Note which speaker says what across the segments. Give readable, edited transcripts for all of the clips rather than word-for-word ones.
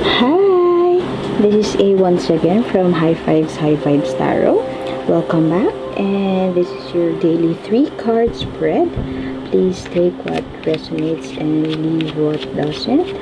Speaker 1: Hi, this is A once again from High Five's Tarot. Welcome back, and this is your daily 3 card spread. Please take what resonates and leave what doesn't.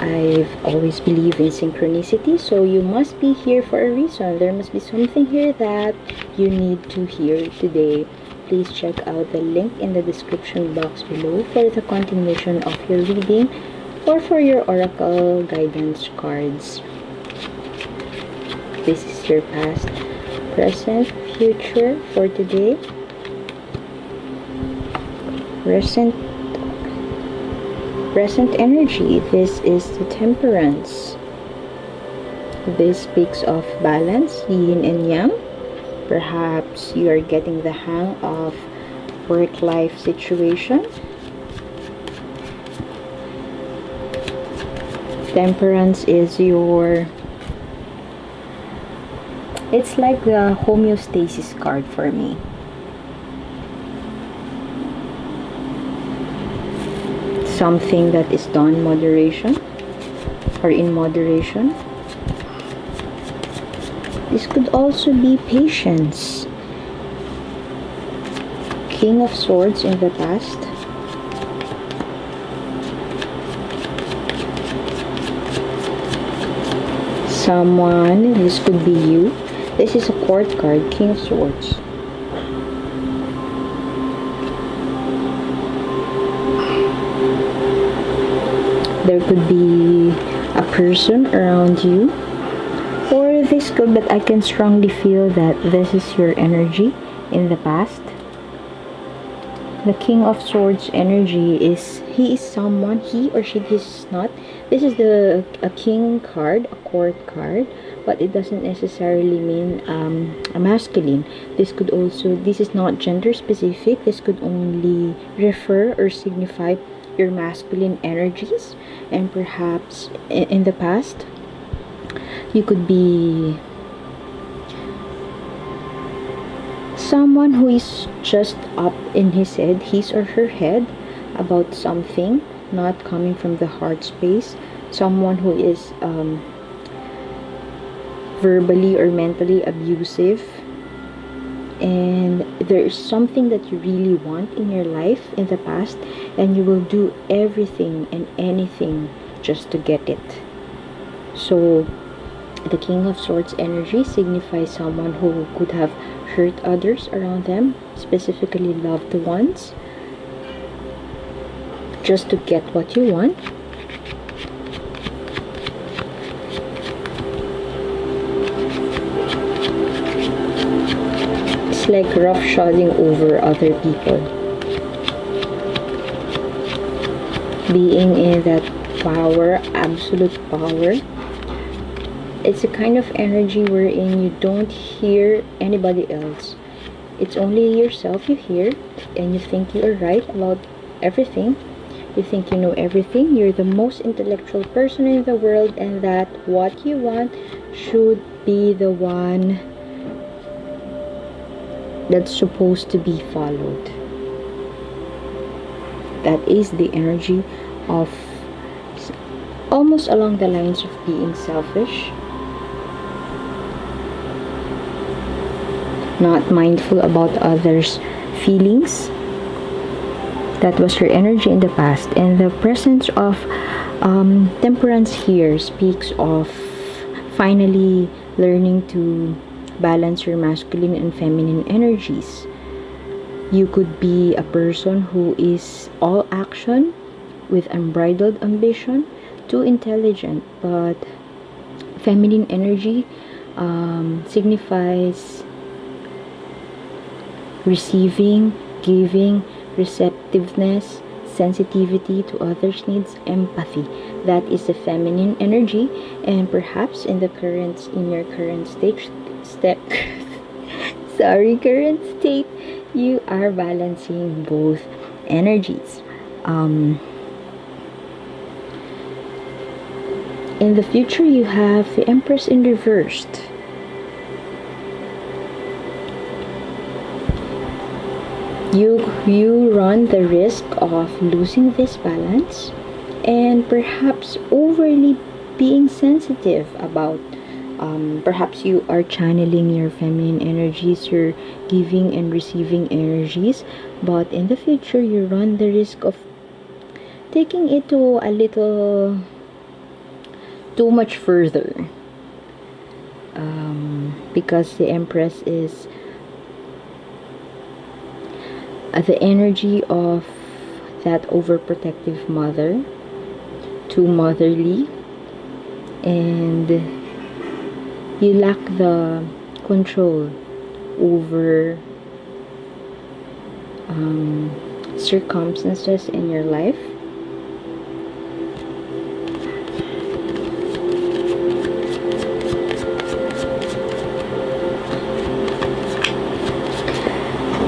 Speaker 1: I've always believed in synchronicity, so you must be here for a reason. There must be something here that you need to hear today. Please check out the link in the description box below for the continuation of your reading or for your oracle guidance cards. This is your past, present, future for today. Present energy. This is the Temperance. This speaks of balance, yin and yang. Perhaps you are getting the hang of work-life situation. Temperance is it's like the homeostasis card for me. Something that is done in moderation. This could also be patience. King of Swords in the past. Someone, this could be you. This is a court card, King of Swords. There could be a person around you, or this could, but I can strongly feel that this is your energy in the past. The King of Swords energy is, he is someone, he or she is not. This is a king card, a court card, but it doesn't necessarily mean a masculine. This is not gender specific. This could only refer or signify your masculine energies. And perhaps in the past, you could be someone who is just up in his or her head about something, not coming from the heart space. Someone who is verbally or mentally abusive, and there is something that you really want in your life in the past, and you will do everything and anything just to get it. So the King of Swords energy signifies someone who could have hurt others around them, specifically loved ones, just to get what you want. It's like roughshodding over other people. Being in that power, absolute power. It's a kind of energy wherein you don't hear anybody else. It's only yourself you hear, and you think you are right about everything. You think you know everything. You're the most intellectual person in the world, and that what you want should be the one that's supposed to be followed. That is the energy of almost along the lines of being selfish, not mindful about others' feelings. That was your energy in the past. And the presence of Temperance here speaks of finally learning to balance your masculine and feminine energies. You could be a person who is all action with unbridled ambition, too intelligent, but feminine energy signifies receiving, giving, receptiveness, sensitivity to others' needs, empathy. That is the feminine energy, and perhaps in your current state, you are balancing both energies. In the future, you have the Empress in reversed. You run the risk of losing this balance and perhaps overly being sensitive about, perhaps you are channeling your feminine energies, you're giving and receiving energies, but in the future you run the risk of taking it to a little too much further, because the Empress is the energy of that overprotective mother, too motherly, and you lack the control over circumstances in your life.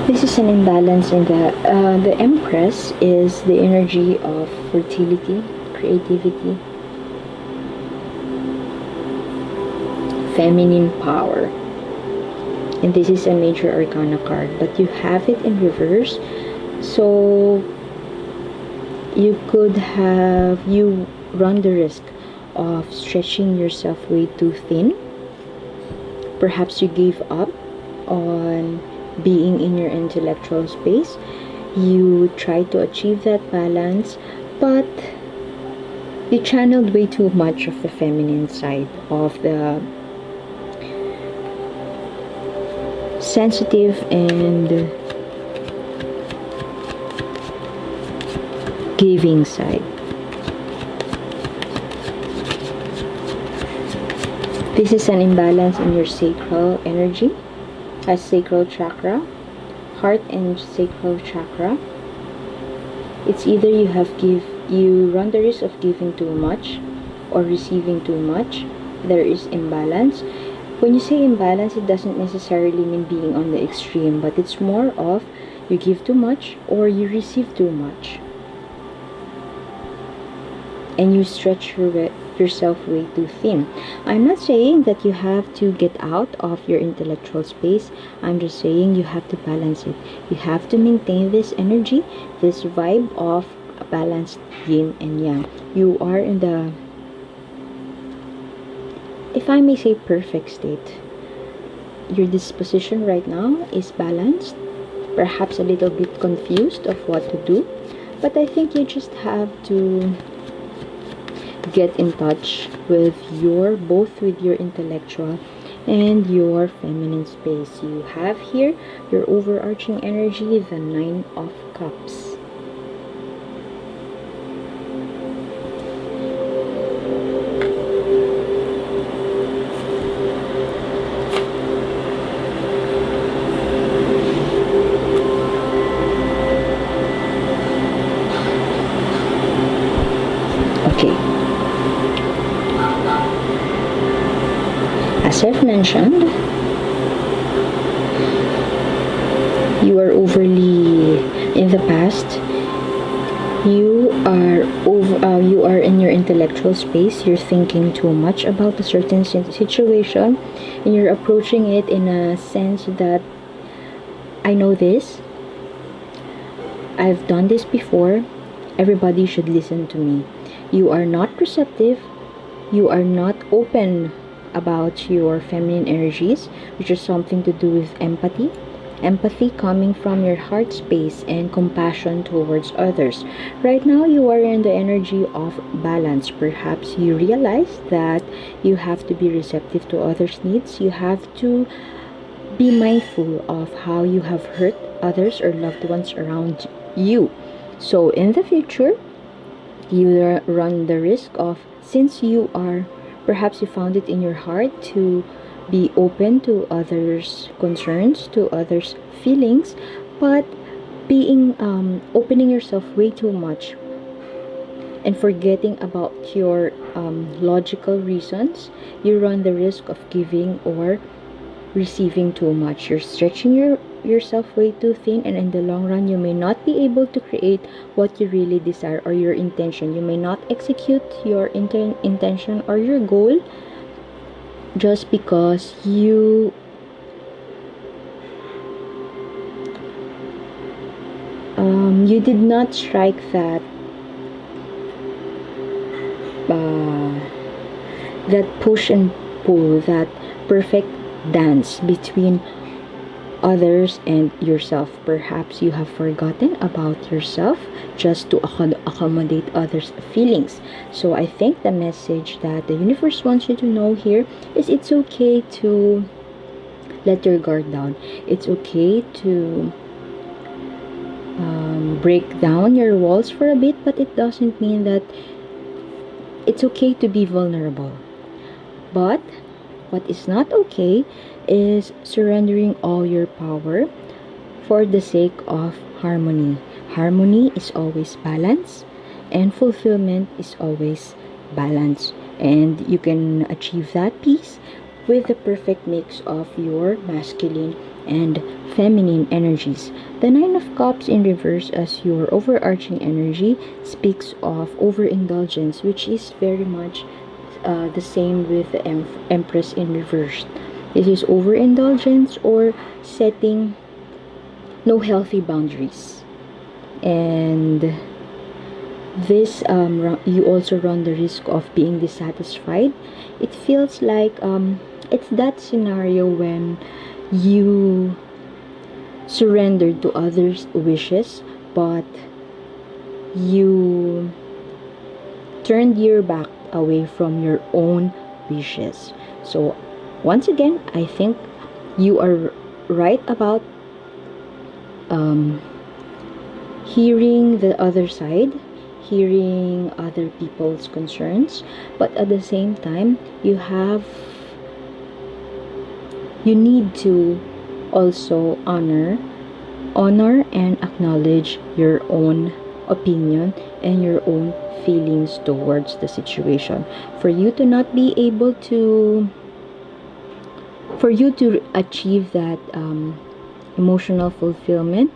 Speaker 1: This is an imbalance in the Empress is the energy of fertility, creativity, feminine power, and this is a major arcana card, but you have it in reverse, so you run the risk of stretching yourself way too thin. Perhaps you gave up on being in your intellectual space. You try to achieve that balance, but you channeled way too much of the feminine side, of the sensitive and giving side. This is an imbalance in your sacral energy, a sacral chakra, heart and sacral chakra. It's either you run the risk of giving too much or receiving too much. There is imbalance. When you say imbalance, it doesn't necessarily mean being on the extreme, but it's more of you give too much or you receive too much, and you stretch yourself way too thin. I'm not saying that you have to get out of your intellectual space. I'm just saying you have to balance it. You have to maintain this energy, this vibe of a balanced yin and yang. You are in the, if I may say, perfect state. Your disposition right now is balanced, perhaps a little bit confused of what to do, but I think you just have to get in touch with both with your intellectual and your feminine space. You have here your overarching energy, the 9 of Cups. As I've mentioned, you are overly in the past. You are in your intellectual space. You're thinking too much about a certain situation, and you're approaching it in a sense that I know this. I've done this before. Everybody should listen to me. You are not receptive. You are not open about your feminine energies, which is something to do with empathy. Empathy coming from your heart space and compassion towards others. Right now, you are in the energy of balance. Perhaps you realize that you have to be receptive to others' needs. You have to be mindful of how you have hurt others or loved ones around you. So in the future, you run the risk of, since you are, perhaps you found it in your heart to be open to others' concerns, to others' feelings, but being opening yourself way too much and forgetting about your logical reasons, you run the risk of giving or receiving too much. You're stretching yourself way too thin, and in the long run you may not be able to create what you really desire or your intention. You may not execute your intention or your goal just because you did not strike that that push and pull, that perfect dance between others and yourself. Perhaps you have forgotten about yourself just to accommodate others' feelings. So I think the message that the universe wants you to know here is it's okay to let your guard down. It's okay to break down your walls for a bit, but it doesn't mean that it's okay to be vulnerable. But what is not okay is surrendering all your power for the sake of harmony. Harmony is always balance, and fulfillment is always balance. And you can achieve that peace with the perfect mix of your masculine and feminine energies. The Nine of Cups in reverse as your overarching energy speaks of overindulgence, which is very much the same with the Empress in reverse. This is overindulgence or setting no healthy boundaries. And this you also run the risk of being dissatisfied. It feels like it's that scenario when you surrender to others' wishes, but you turned your back away from your own wishes. So once again, I think you are right about hearing the other side, hearing other people's concerns, but at the same time you need to also honor and acknowledge your own opinion and your own feelings towards the situation, for you to not be able to for you to achieve that emotional fulfillment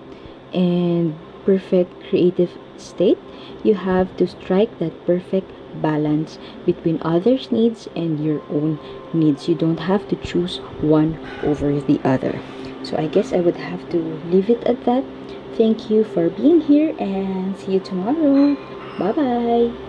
Speaker 1: and perfect creative state. You have to strike that perfect balance between others' needs and your own needs. You don't have to choose one over the other. So I guess I would have to leave it at that. Thank you for being here and see you tomorrow. Bye bye.